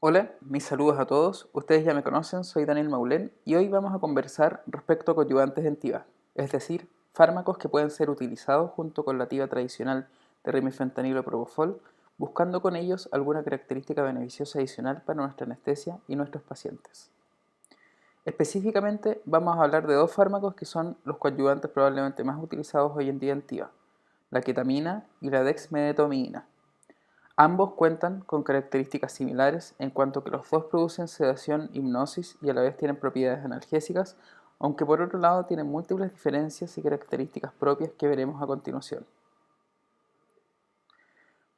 Hola, mis saludos a todos. Ustedes ya me conocen, soy Daniel Maulén y hoy vamos a conversar respecto a coadyuvantes en TIVA, es decir, fármacos que pueden ser utilizados junto con la TIVA tradicional de remifentanilo propofol, buscando con ellos alguna característica beneficiosa adicional para nuestra anestesia y nuestros pacientes. Específicamente vamos a hablar de dos fármacos que son los coadyuvantes probablemente más utilizados hoy en día en TIVA, la ketamina y la dexmedetomidina. Ambos cuentan con características similares en cuanto que los dos producen sedación, hipnosis y a la vez tienen propiedades analgésicas, aunque por otro lado tienen múltiples diferencias y características propias que veremos a continuación.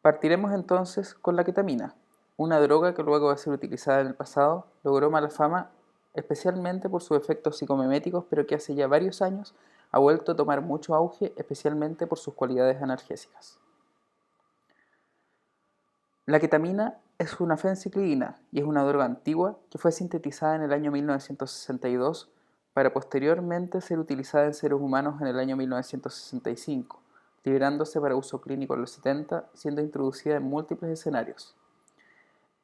Partiremos entonces con la ketamina, una droga que luego de ser utilizada en el pasado logró mala fama especialmente por sus efectos psicomiméticos, pero que hace ya varios años ha vuelto a tomar mucho auge especialmente por sus cualidades analgésicas. La ketamina es una fenciclidina y es una droga antigua que fue sintetizada en el año 1962 para posteriormente ser utilizada en seres humanos en el año 1965, liberándose para uso clínico en los 70, siendo introducida en múltiples escenarios.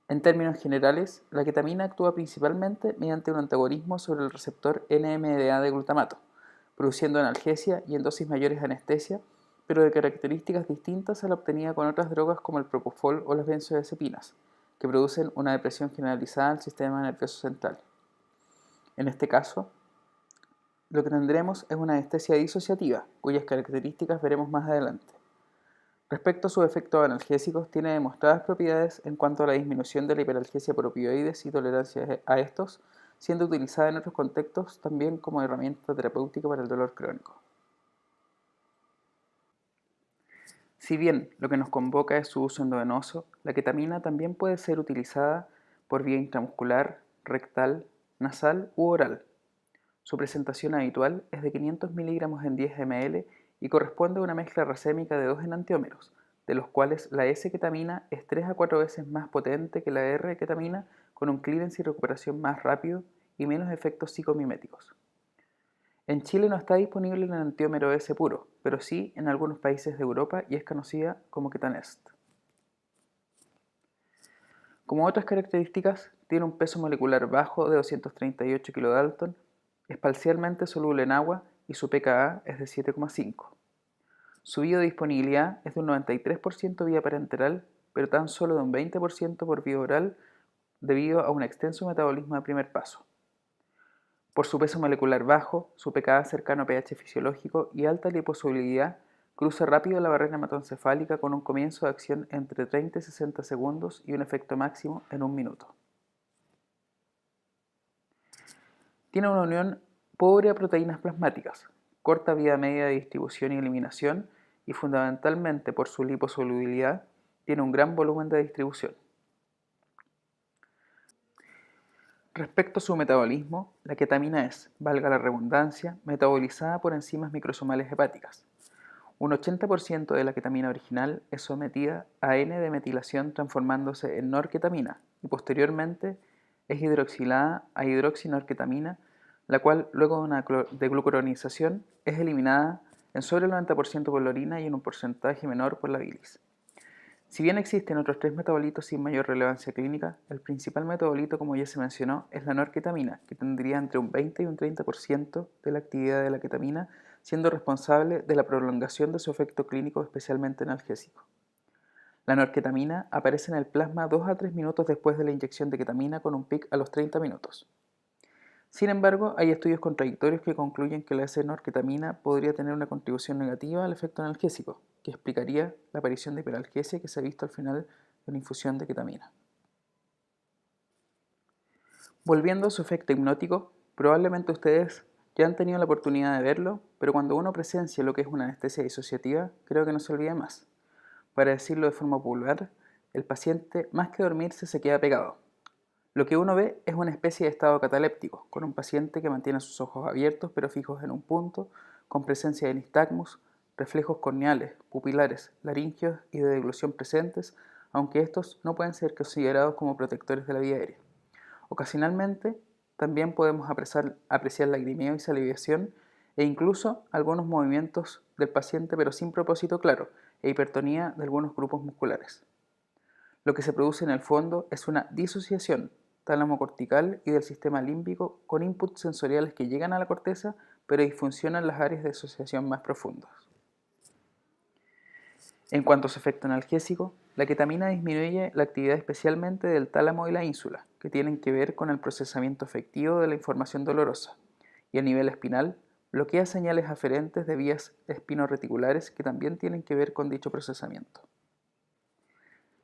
En términos generales, la ketamina actúa principalmente mediante un antagonismo sobre el receptor NMDA de glutamato, produciendo analgesia y en dosis mayores anestesia, pero de características distintas a la obtenida con otras drogas como el propofol o las benzodiazepinas, que producen una depresión generalizada del sistema nervioso central. En este caso, lo que tendremos es una anestesia disociativa, cuyas características veremos más adelante. Respecto a sus efectos analgésicos, tiene demostradas propiedades en cuanto a la disminución de la hiperalgesia por opioides y tolerancia a estos, siendo utilizada en otros contextos también como herramienta terapéutica para el dolor crónico. Si bien lo que nos convoca es su uso endovenoso, la ketamina también puede ser utilizada por vía intramuscular, rectal, nasal u oral. Su presentación habitual es de 500 miligramos en 10 ml y corresponde a una mezcla racémica de dos enantiómeros, de los cuales la S-ketamina es 3 a 4 veces más potente que la R-ketamina, con un clearance y recuperación más rápido y menos efectos psicomiméticos. En Chile no está disponible el enantiómero S puro, pero sí en algunos países de Europa y es conocida como Ketanest. Como otras características, tiene un peso molecular bajo de 238 kDa, es parcialmente soluble en agua y su pKa es de 7,5. Su biodisponibilidad es de un 93% vía parenteral, pero tan solo de un 20% por vía oral debido a un extenso metabolismo de primer paso. Por su peso molecular bajo, su pKa cercano a pH fisiológico y alta liposolubilidad, cruza rápido la barrera hematoencefálica con un comienzo de acción entre 30 y 60 segundos y un efecto máximo en un minuto. Tiene una unión pobre a proteínas plasmáticas, corta vida media de distribución y eliminación y fundamentalmente por su liposolubilidad tiene un gran volumen de distribución. Respecto a su metabolismo, la ketamina es, valga la redundancia, metabolizada por enzimas microsomales hepáticas. Un 80% de la ketamina original es sometida a N-demetilación transformándose en norketamina y posteriormente es hidroxilada a hidroxinorketamina, la cual luego de una deglucuronización es eliminada en sobre el 90% por la orina y en un porcentaje menor por la bilis. Si bien existen otros tres metabolitos sin mayor relevancia clínica, el principal metabolito, como ya se mencionó, es la norketamina, que tendría entre un 20 y un 30% de la actividad de la ketamina, siendo responsable de la prolongación de su efecto clínico, especialmente analgésico. La norketamina aparece en el plasma 2 a 3 minutos después de la inyección de ketamina con un pic a los 30 minutos. Sin embargo, hay estudios contradictorios que concluyen que la S-norketamina podría tener una contribución negativa al efecto analgésico, que explicaría la aparición de hiperalgesia que se ha visto al final de una infusión de ketamina. Volviendo a su efecto hipnótico, probablemente ustedes ya han tenido la oportunidad de verlo, pero cuando uno presencia lo que es una anestesia disociativa, creo que no se olvida más. Para decirlo de forma popular, el paciente más que dormirse se queda pegado. Lo que uno ve es una especie de estado cataléptico, con un paciente que mantiene sus ojos abiertos pero fijos en un punto, con presencia de nistagmus, reflejos corneales, pupilares, laringeos y de deglución presentes, aunque estos no pueden ser considerados como protectores de la vía aérea. Ocasionalmente, también podemos apreciar lagrimeo y salivación e incluso algunos movimientos del paciente pero sin propósito claro e hipertonía de algunos grupos musculares. Lo que se produce en el fondo es una disociación tálamo-cortical y del sistema límbico con inputs sensoriales que llegan a la corteza, pero disfuncionan las áreas de asociación más profundas. En cuanto a su efecto analgésico, la ketamina disminuye la actividad especialmente del tálamo y la ínsula, que tienen que ver con el procesamiento efectivo de la información dolorosa, y a nivel espinal, bloquea señales aferentes de vías espinoreticulares que también tienen que ver con dicho procesamiento.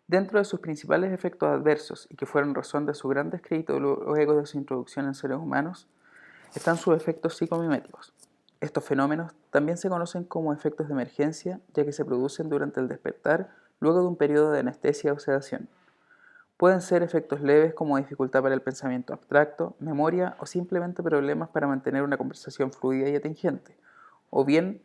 Dentro de sus principales efectos adversos y que fueron razón de su gran descrédito luego de su introducción en seres humanos, están sus efectos psicomiméticos. Estos fenómenos también se conocen como efectos de emergencia, ya que se producen durante el despertar luego de un periodo de anestesia o sedación. Pueden ser efectos leves como dificultad para el pensamiento abstracto, memoria o simplemente problemas para mantener una conversación fluida y atingente, o bien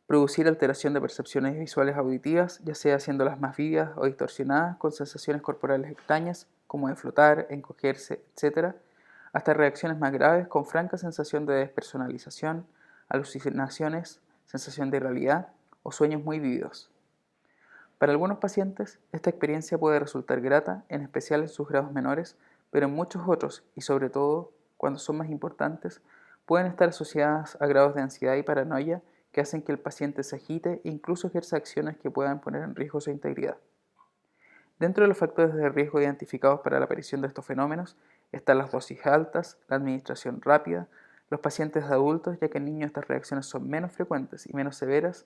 producir alteración de percepciones visuales auditivas, ya sea haciéndolas más vívidas o distorsionadas con sensaciones corporales extrañas como de flotar, encogerse, etc., hasta reacciones más graves con franca sensación de despersonalización, alucinaciones, sensación de irrealidad o sueños muy vívidos. Para algunos pacientes, esta experiencia puede resultar grata, en especial en sus grados menores, pero en muchos otros, y sobre todo cuando son más importantes, pueden estar asociadas a grados de ansiedad y paranoia que hacen que el paciente se agite e incluso ejerza acciones que puedan poner en riesgo su integridad. Dentro de los factores de riesgo identificados para la aparición de estos fenómenos están las dosis altas, la administración rápida, los pacientes adultos, ya que en niños estas reacciones son menos frecuentes y menos severas,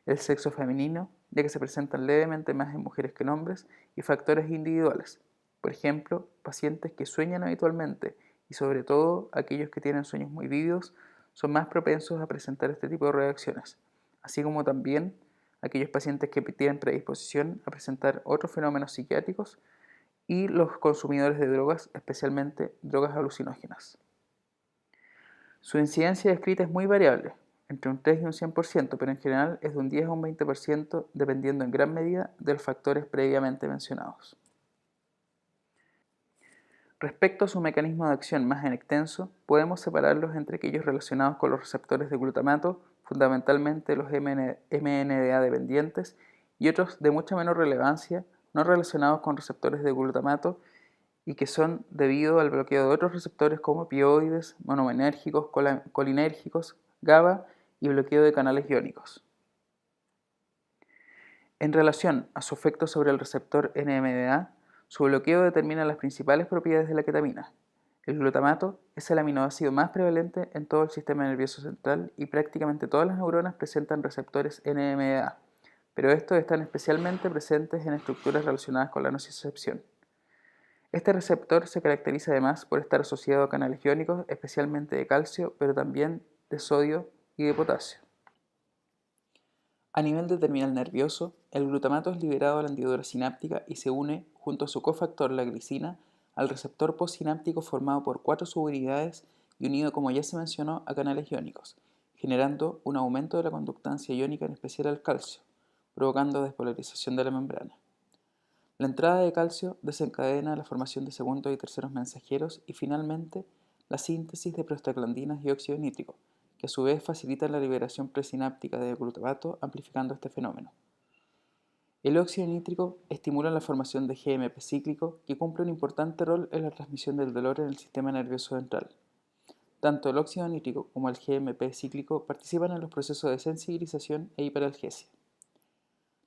el sexo femenino, ya que se presentan levemente más en mujeres que en hombres, y factores individuales, por ejemplo, pacientes que sueñan habitualmente y sobre todo aquellos que tienen sueños muy vívidos son más propensos a presentar este tipo de reacciones, así como también aquellos pacientes que tienen predisposición a presentar otros fenómenos psiquiátricos y los consumidores de drogas, especialmente drogas alucinógenas. Su incidencia descrita es muy variable, entre un 3 y un 100%, pero en general es de un 10 a un 20% dependiendo en gran medida de los factores previamente mencionados. Respecto a su mecanismo de acción más en extenso, podemos separarlos entre aquellos relacionados con los receptores de glutamato, fundamentalmente los MNDA dependientes, y otros de mucha menor relevancia, no relacionados con receptores de glutamato y que son debido al bloqueo de otros receptores como opioides, monomenérgicos, colinérgicos, GABA y bloqueo de canales iónicos. En relación a su efecto sobre el receptor NMDA, su bloqueo determina las principales propiedades de la ketamina. El glutamato es el aminoácido más prevalente en todo el sistema nervioso central y prácticamente todas las neuronas presentan receptores NMDA, pero estos están especialmente presentes en estructuras relacionadas con la nocicepción. Este receptor se caracteriza además por estar asociado a canales iónicos, especialmente de calcio, pero también de sodio y de potasio. A nivel de terminal nervioso, el glutamato es liberado a la hendidura sináptica y se une, junto a su cofactor la glicina, al receptor postsináptico formado por 4 subunidades y unido, como ya se mencionó, a canales iónicos, generando un aumento de la conductancia iónica, en especial al calcio, provocando despolarización de la membrana. La entrada de calcio desencadena la formación de segundos y terceros mensajeros y finalmente la síntesis de prostaglandinas y óxido nítrico, que a su vez facilita la liberación presináptica de glutamato amplificando este fenómeno. El óxido nítrico estimula la formación de GMP cíclico que cumple un importante rol en la transmisión del dolor en el sistema nervioso central. Tanto el óxido nítrico como el GMP cíclico participan en los procesos de sensibilización e hiperalgesia.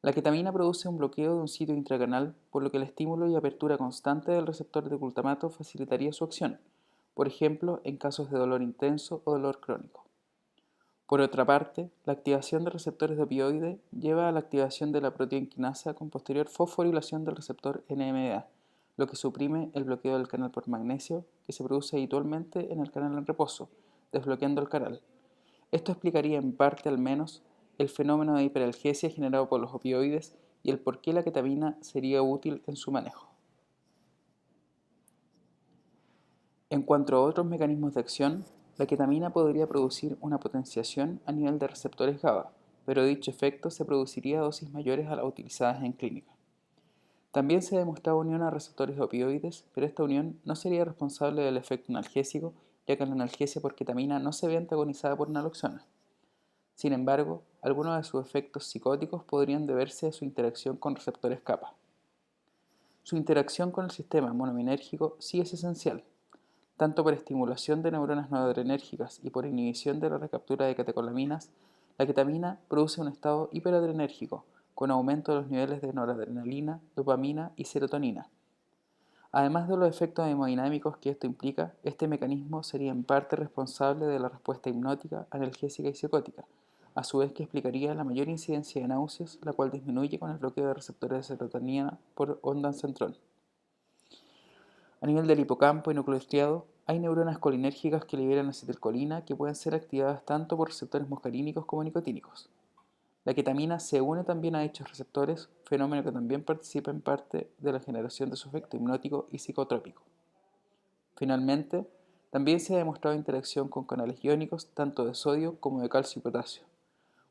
La ketamina produce un bloqueo de un sitio intracanal, por lo que el estímulo y apertura constante del receptor de glutamato facilitaría su acción, por ejemplo, en casos de dolor intenso o dolor crónico. Por otra parte, la activación de receptores de opioide lleva a la activación de la proteína quinasa con posterior fosforilación del receptor NMDA, lo que suprime el bloqueo del canal por magnesio que se produce habitualmente en el canal en reposo, desbloqueando el canal. Esto explicaría en parte al menos el fenómeno de hiperalgesia generado por los opioides y el por qué la ketamina sería útil en su manejo. En cuanto a otros mecanismos de acción, la ketamina podría producir una potenciación a nivel de receptores GABA, pero dicho efecto se produciría a dosis mayores a las utilizadas en clínica. También se ha demostrado unión a receptores de opioides, pero esta unión no sería responsable del efecto analgésico, ya que la analgesia por ketamina no se ve antagonizada por naloxona. Sin embargo, algunos de sus efectos psicóticos podrían deberse a su interacción con receptores kappa. Su interacción con el sistema monominérgico sí es esencial, tanto por estimulación de neuronas noradrenérgicas y por inhibición de la recaptura de catecolaminas. La ketamina produce un estado hiperadrenérgico, con aumento de los niveles de noradrenalina, dopamina y serotonina. Además de los efectos hemodinámicos que esto implica, este mecanismo sería en parte responsable de la respuesta hipnótica, analgésica y psicótica, a su vez que explicaría la mayor incidencia de náuseas, la cual disminuye con el bloqueo de receptores de serotonina por ondansetrón. A nivel del hipocampo y núcleo estriado, hay neuronas colinérgicas que liberan acetilcolina que pueden ser activadas tanto por receptores muscarínicos como nicotínicos. La ketamina se une también a dichos receptores, fenómeno que también participa en parte de la generación de su efecto hipnótico y psicotrópico. Finalmente, también se ha demostrado interacción con canales iónicos tanto de sodio como de calcio y potasio.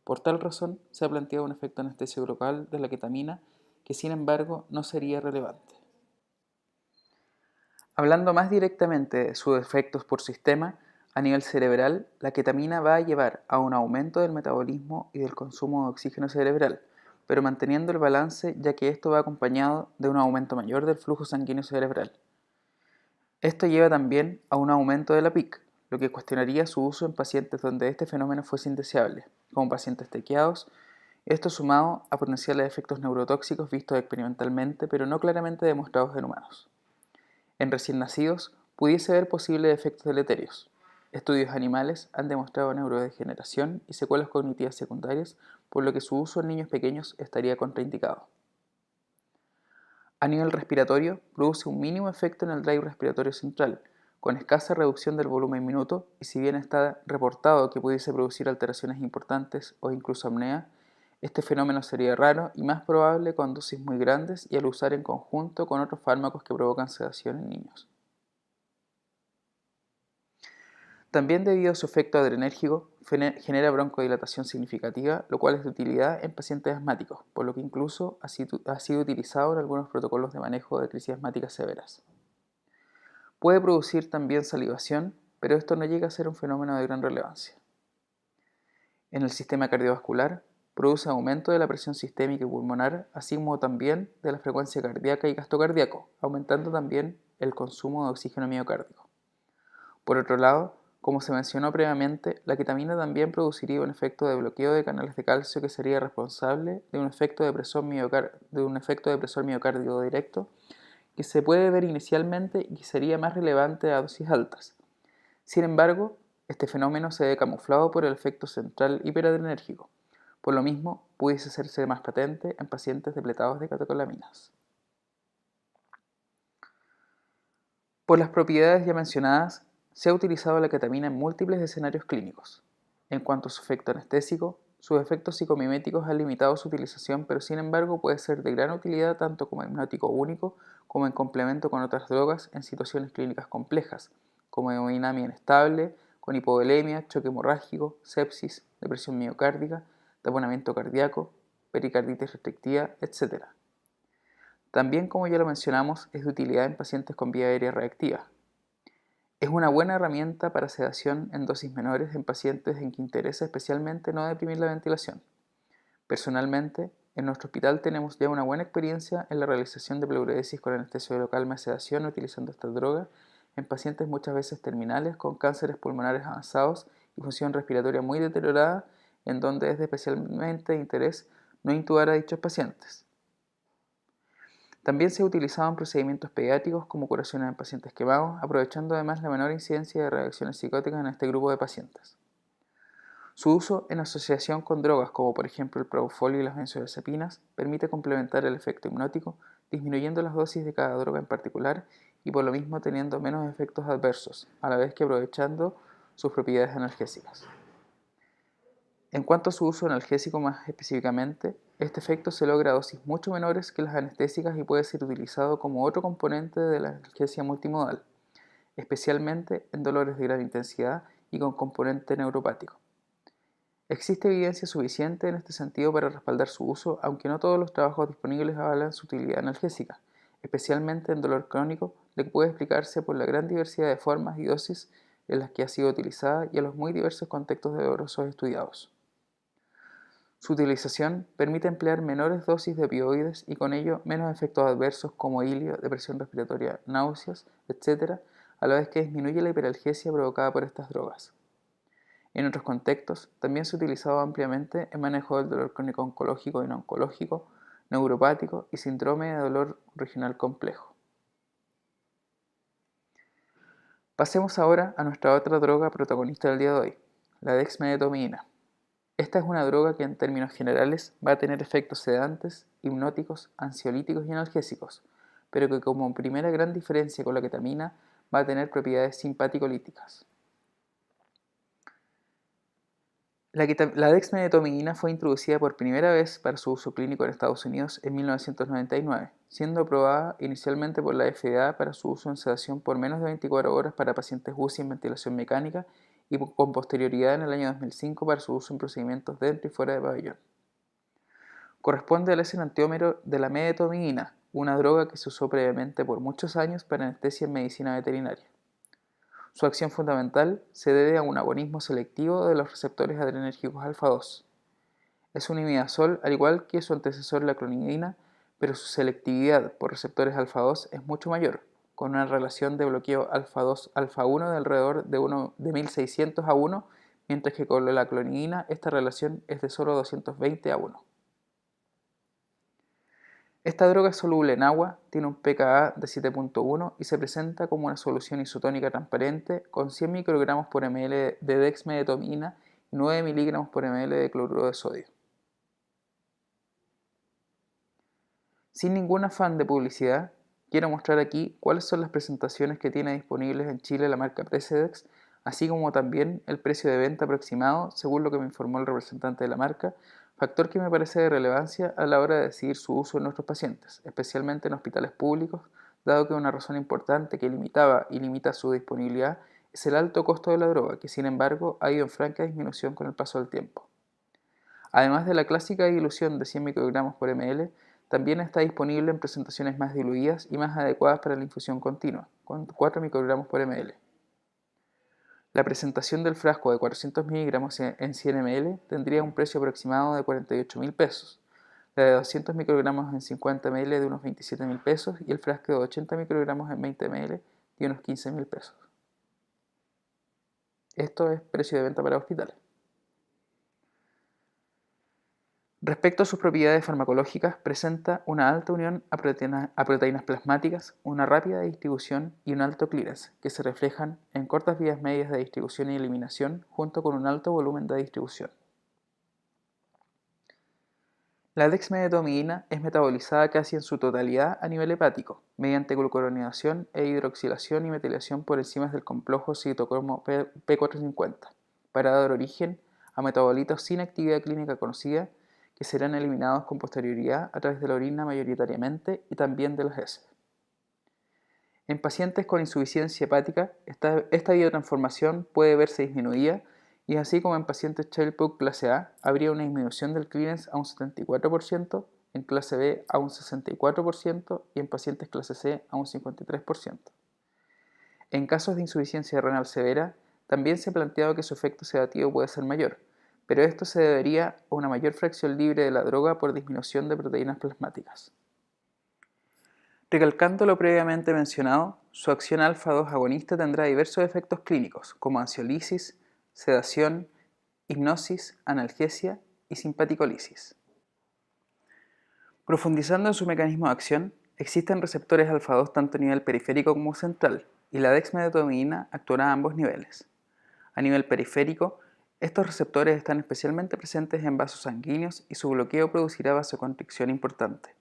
Por tal razón, se ha planteado un efecto anestésico local de la ketamina que, sin embargo, no sería relevante. Hablando más directamente de sus efectos por sistema, a nivel cerebral, la ketamina va a llevar a un aumento del metabolismo y del consumo de oxígeno cerebral, pero manteniendo el balance ya que esto va acompañado de un aumento mayor del flujo sanguíneo cerebral. Esto lleva también a un aumento de la PIC, lo que cuestionaría su uso en pacientes donde este fenómeno fuese indeseable, como pacientes tequiados, esto sumado a potenciales efectos neurotóxicos vistos experimentalmente pero no claramente demostrados en humanos. En recién nacidos pudiese haber posibles efectos deleterios. Estudios animales han demostrado neurodegeneración y secuelas cognitivas secundarias, por lo que su uso en niños pequeños estaría contraindicado. A nivel respiratorio, produce un mínimo efecto en el drive respiratorio central, con escasa reducción del volumen minuto, y si bien está reportado que pudiese producir alteraciones importantes o incluso apnea, este fenómeno sería raro y más probable con dosis muy grandes y al usar en conjunto con otros fármacos que provocan sedación en niños. También debido a su efecto adrenérgico, genera broncodilatación significativa, lo cual es de utilidad en pacientes asmáticos, por lo que incluso ha sido utilizado en algunos protocolos de manejo de crisis asmáticas severas. Puede producir también salivación, pero esto no llega a ser un fenómeno de gran relevancia. En el sistema cardiovascular, produce aumento de la presión sistémica y pulmonar, así como también de la frecuencia cardíaca y gasto cardíaco, aumentando también el consumo de oxígeno miocárdico. Por otro lado, como se mencionó previamente, la ketamina también produciría un efecto de bloqueo de canales de calcio que sería responsable de un efecto de presor miocárdico directo que se puede ver inicialmente y que sería más relevante a dosis altas. Sin embargo, este fenómeno se ve camuflado por el efecto central hiperadrenérgico. Por lo mismo, pudiese hacerse más patente en pacientes depletados de catecolaminas. Por las propiedades ya mencionadas, se ha utilizado la ketamina en múltiples escenarios clínicos. En cuanto a su efecto anestésico, sus efectos psicomiméticos han limitado su utilización, pero sin embargo puede ser de gran utilidad tanto como hipnótico único como en complemento con otras drogas en situaciones clínicas complejas, como hemodinamia inestable, con hipovolemia, choque hemorrágico, sepsis, depresión miocárdica, taponamiento cardíaco, pericarditis restrictiva, etc. También, como ya lo mencionamos, es de utilidad en pacientes con vía aérea reactiva. Es una buena herramienta para sedación en dosis menores en pacientes en que interesa especialmente no deprimir la ventilación. Personalmente, en nuestro hospital tenemos ya una buena experiencia en la realización de pleuredesis con anestesia local más sedación utilizando esta droga en pacientes muchas veces terminales con cánceres pulmonares avanzados y función respiratoria muy deteriorada, en donde es de especialmente interés no intubar a dichos pacientes. También se ha utilizado en procedimientos pediátricos como curaciones en pacientes quemados, aprovechando además la menor incidencia de reacciones psicóticas en este grupo de pacientes. Su uso en asociación con drogas como por ejemplo el propofol y las benzodiazepinas permite complementar el efecto hipnótico, disminuyendo las dosis de cada droga en particular y por lo mismo teniendo menos efectos adversos, a la vez que aprovechando sus propiedades analgésicas. En cuanto a su uso analgésico más específicamente, este efecto se logra a dosis mucho menores que las anestésicas y puede ser utilizado como otro componente de la analgesia multimodal, especialmente en dolores de gran intensidad y con componente neuropático. Existe evidencia suficiente en este sentido para respaldar su uso, aunque no todos los trabajos disponibles avalan su utilidad analgésica, especialmente en dolor crónico, lo que puede explicarse por la gran diversidad de formas y dosis en las que ha sido utilizada y a los muy diversos contextos dolorosos estudiados. Su utilización permite emplear menores dosis de opioides y con ello menos efectos adversos como hilio, depresión respiratoria, náuseas, etc., a la vez que disminuye la hiperalgesia provocada por estas drogas. En otros contextos, también se ha utilizado ampliamente en manejo del dolor crónico oncológico y no oncológico, neuropático y síndrome de dolor regional complejo. Pasemos ahora a nuestra otra droga protagonista del día de hoy, la dexmedetomidina. Esta es una droga que en términos generales va a tener efectos sedantes, hipnóticos, ansiolíticos y analgésicos, pero que como primera gran diferencia con la ketamina va a tener propiedades simpaticolíticas. La dexmedetomidina fue introducida por primera vez para su uso clínico en Estados Unidos en 1999, siendo aprobada inicialmente por la FDA para su uso en sedación por menos de 24 horas para pacientes UCI en ventilación mecánica y con posterioridad en el año 2005 para su uso en procedimientos dentro y fuera de pabellón. Corresponde al enantiómero de la medetomidina, una droga que se usó previamente por muchos años para anestesia en medicina veterinaria. Su acción fundamental se debe a un agonismo selectivo de los receptores adrenérgicos alfa-2. Es un imidazol al igual que su antecesor la clonidina, pero su selectividad por receptores alfa-2 es mucho mayor, con una relación de bloqueo alfa-2-alfa-1 de alrededor de 1600 a 1, mientras que con la clonidina esta relación es de solo 220 a 1. Esta droga es soluble en agua, tiene un pKa de 7.1 y se presenta como una solución isotónica transparente con 100 microgramos por ml de dexmedetomidina y 9 miligramos por ml de cloruro de sodio. Sin ningún afán de publicidad, quiero mostrar aquí cuáles son las presentaciones que tiene disponibles en Chile la marca Precedex, así como también el precio de venta aproximado según lo que me informó el representante de la marca, factor que me parece de relevancia a la hora de decidir su uso en nuestros pacientes, especialmente en hospitales públicos, dado que una razón importante que limitaba y limita su disponibilidad es el alto costo de la droga, que sin embargo ha ido en franca disminución con el paso del tiempo. Además de la clásica dilución de 100 microgramos por ml, también está disponible en presentaciones más diluidas y más adecuadas para la infusión continua, con 4 microgramos por ml. La presentación del frasco de 400 miligramos en 100 ml tendría un precio aproximado de 48.000 pesos, la de 200 microgramos en 50 ml de unos 27.000 pesos y el frasco de 80 microgramos en 20 ml de unos 15.000 pesos. Esto es precio de venta para hospitales. Respecto a sus propiedades farmacológicas, presenta una alta unión a proteínas plasmáticas, una rápida distribución y un alto clearance, que se reflejan en cortas vías medias de distribución y eliminación, junto con un alto volumen de distribución. La dexmedetomidina es metabolizada casi en su totalidad a nivel hepático, mediante glucuronidación e hidroxilación y metilación por enzimas del complejo citocromo P450, para dar origen a metabolitos sin actividad clínica conocida, que serán eliminados con posterioridad a través de la orina mayoritariamente y también de las heces. En pacientes con insuficiencia hepática, esta biotransformación puede verse disminuida y así como en pacientes Child-Pugh clase A, habría una disminución del clearance a un 74%, en clase B a un 64% y en pacientes clase C a un 53%. En casos de insuficiencia renal severa, también se ha planteado que su efecto sedativo puede ser mayor, pero esto se debería a una mayor fracción libre de la droga por disminución de proteínas plasmáticas. Recalcando lo previamente mencionado, su acción alfa-2 agonista tendrá diversos efectos clínicos, como ansiolisis, sedación, hipnosis, analgesia y simpaticolisis. Profundizando en su mecanismo de acción, existen receptores alfa-2 tanto a nivel periférico como central, y la dexmedetomidina actuará a ambos niveles. A nivel periférico, estos receptores están especialmente presentes en vasos sanguíneos y su bloqueo producirá vasoconstricción importante.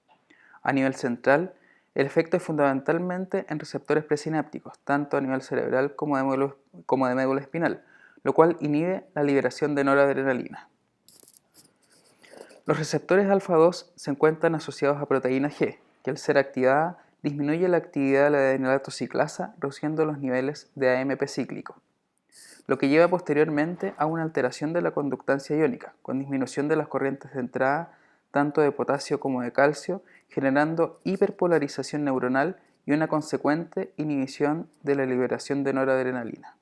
A nivel central, el efecto es fundamentalmente en receptores presinápticos, tanto a nivel cerebral como de médula espinal, lo cual inhibe la liberación de noradrenalina. Los receptores alfa-2 se encuentran asociados a proteína G, que al ser activada disminuye la actividad de la adenylatociclasa, reduciendo los niveles de AMP cíclico, lo que lleva posteriormente a una alteración de la conductancia iónica, con disminución de las corrientes de entrada tanto de potasio como de calcio, generando hiperpolarización neuronal y una consecuente inhibición de la liberación de noradrenalina.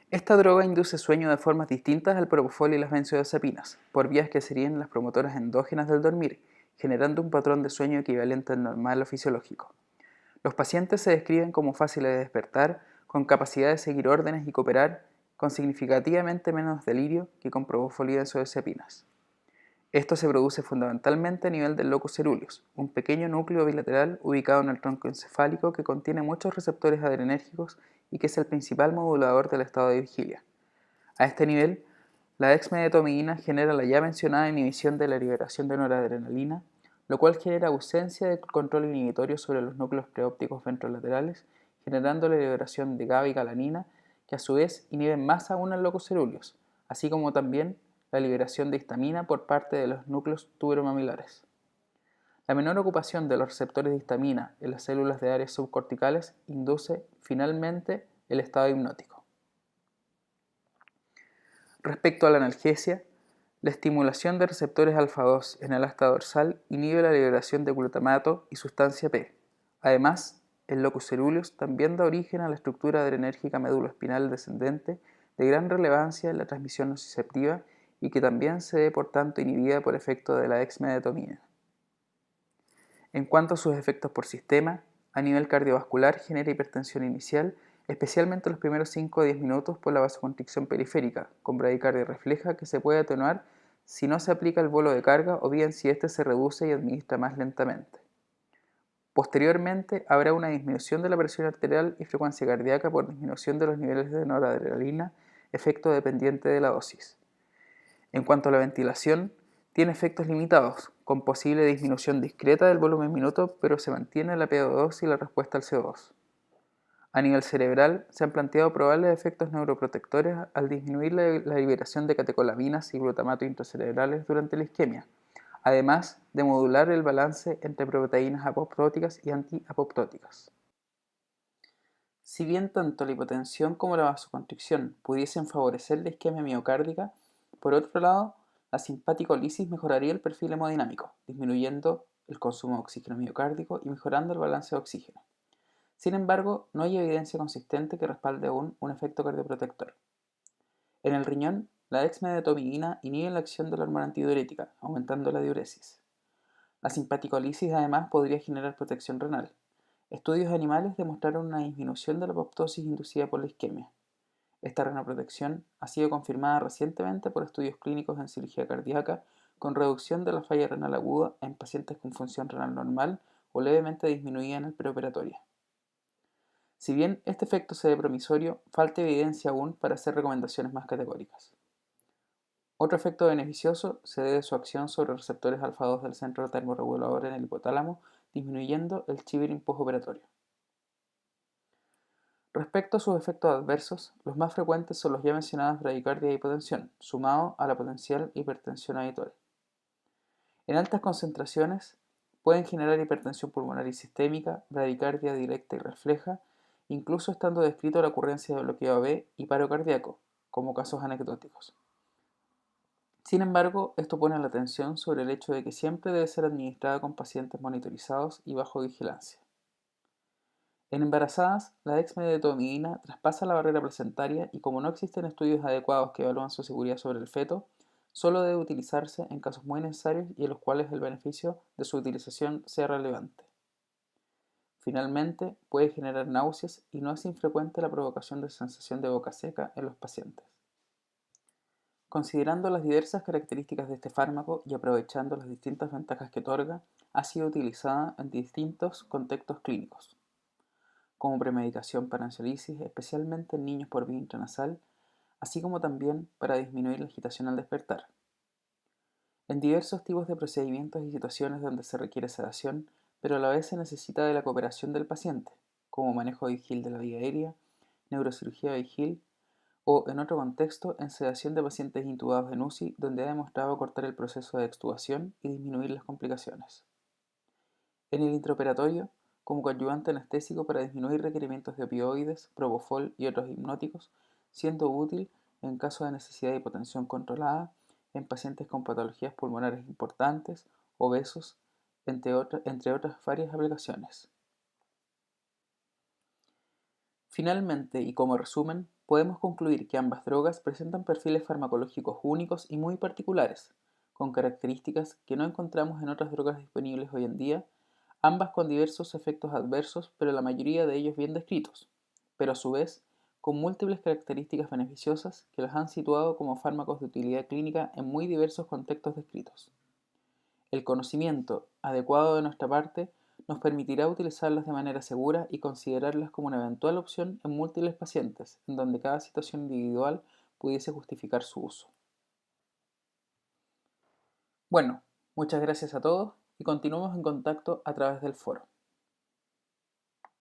Esta droga induce sueño de formas distintas al propofol y las benzodiazepinas, por vías que serían las promotoras endógenas del dormir, generando un patrón de sueño equivalente al normal o fisiológico. Los pacientes se describen como fáciles de despertar, con capacidad de seguir órdenes y cooperar, con significativamente menos delirio que con propofol y benzodiazepinas. Esto se produce fundamentalmente a nivel del locus coeruleus, un pequeño núcleo bilateral ubicado en el tronco encefálico que contiene muchos receptores adrenérgicos y que es el principal modulador del estado de vigilia. A este nivel, la dexmedetomidina genera la ya mencionada inhibición de la liberación de noradrenalina, lo cual genera ausencia de control inhibitorio sobre los núcleos preópticos ventrolaterales, generando la liberación de GABA y galanina, que a su vez inhiben más aún el locus coeruleus, así como también la liberación de histamina por parte de los núcleos tuberomamilares. La menor ocupación de los receptores de histamina en las células de áreas subcorticales induce finalmente el estado hipnótico. Respecto a la analgesia, la estimulación de receptores alfa-2 en el asta dorsal inhibe la liberación de glutamato y sustancia P. Además, el locus coeruleus también da origen a la estructura adrenérgica meduloespinal descendente de gran relevancia en la transmisión nociceptiva y que también se ve por tanto inhibida por efecto de la dexmedetomidina. En cuanto a sus efectos por sistema, a nivel cardiovascular genera hipertensión inicial, especialmente los primeros 5 o 10 minutos por la vasoconstricción periférica, con bradicardia refleja que se puede atenuar si no se aplica el bolo de carga o bien si éste se reduce y administra más lentamente. Posteriormente, habrá una disminución de la presión arterial y frecuencia cardíaca por disminución de los niveles de noradrenalina, efecto dependiente de la dosis. En cuanto a la ventilación, tiene efectos limitados, con posible disminución discreta del volumen minuto, pero se mantiene la PO2 y la respuesta al CO2. A nivel cerebral, se han planteado probables efectos neuroprotectores al disminuir la liberación de catecolaminas y glutamato intracerebrales durante la isquemia, además de modular el balance entre proteínas apoptóticas y antiapoptóticas. Si bien tanto la hipotensión como la vasoconstricción pudiesen favorecer la isquemia miocárdica, por otro lado, la simpaticolisis mejoraría el perfil hemodinámico, disminuyendo el consumo de oxígeno miocárdico y mejorando el balance de oxígeno. Sin embargo, no hay evidencia consistente que respalde aún un efecto cardioprotector. En el riñón, la dexmedetomidina inhibe la acción de la hormona antidiurética, aumentando la diuresis. La simpaticolisis además podría generar protección renal. Estudios animales demostraron una disminución de la apoptosis inducida por la isquemia. Esta renoprotección ha sido confirmada recientemente por estudios clínicos en cirugía cardíaca con reducción de la falla renal aguda en pacientes con función renal normal o levemente disminuida en el preoperatorio. Si bien este efecto se ve promisorio, falta evidencia aún para hacer recomendaciones más categóricas. Otro efecto beneficioso se debe a su acción sobre receptores alfa-2 del centro termorregulador en el hipotálamo, disminuyendo el shivering postoperatorio. Respecto a sus efectos adversos, los más frecuentes son los ya mencionados bradicardia e hipotensión, sumado a la potencial hipertensión habitual. En altas concentraciones pueden generar hipertensión pulmonar y sistémica, bradicardia directa y refleja, incluso estando descrito la ocurrencia de bloqueo AB y paro cardíaco, como casos anecdóticos. Sin embargo, esto pone la atención sobre el hecho de que siempre debe ser administrada con pacientes monitorizados y bajo vigilancia. En embarazadas, la dexmedetomidina traspasa la barrera placentaria y como no existen estudios adecuados que evalúan su seguridad sobre el feto, solo debe utilizarse en casos muy necesarios y en los cuales el beneficio de su utilización sea relevante. Finalmente, puede generar náuseas y no es infrecuente la provocación de sensación de boca seca en los pacientes. Considerando las diversas características de este fármaco y aprovechando las distintas ventajas que otorga, ha sido utilizada en distintos contextos clínicos, como premedicación para ansiolisis, especialmente en niños por vía intranasal, así como también para disminuir la agitación al despertar. En diversos tipos de procedimientos y situaciones donde se requiere sedación, pero a la vez se necesita de la cooperación del paciente, como manejo vigil de la vía aérea, neurocirugía vigil o, en otro contexto, en sedación de pacientes intubados en UCI, donde ha demostrado cortar el proceso de extubación y disminuir las complicaciones. En el intraoperatorio, como coadyuvante anestésico para disminuir requerimientos de opioides, propofol y otros hipnóticos, siendo útil en caso de necesidad de hipotensión controlada, en pacientes con patologías pulmonares importantes, obesos, entre otras varias aplicaciones. Finalmente, y como resumen, podemos concluir que ambas drogas presentan perfiles farmacológicos únicos y muy particulares, con características que no encontramos en otras drogas disponibles hoy en día, ambas con diversos efectos adversos, pero la mayoría de ellos bien descritos, pero a su vez con múltiples características beneficiosas que las han situado como fármacos de utilidad clínica en muy diversos contextos descritos. El conocimiento adecuado de nuestra parte nos permitirá utilizarlas de manera segura y considerarlas como una eventual opción en múltiples pacientes, en donde cada situación individual pudiese justificar su uso. Bueno, muchas gracias a todos y continuamos en contacto a través del foro.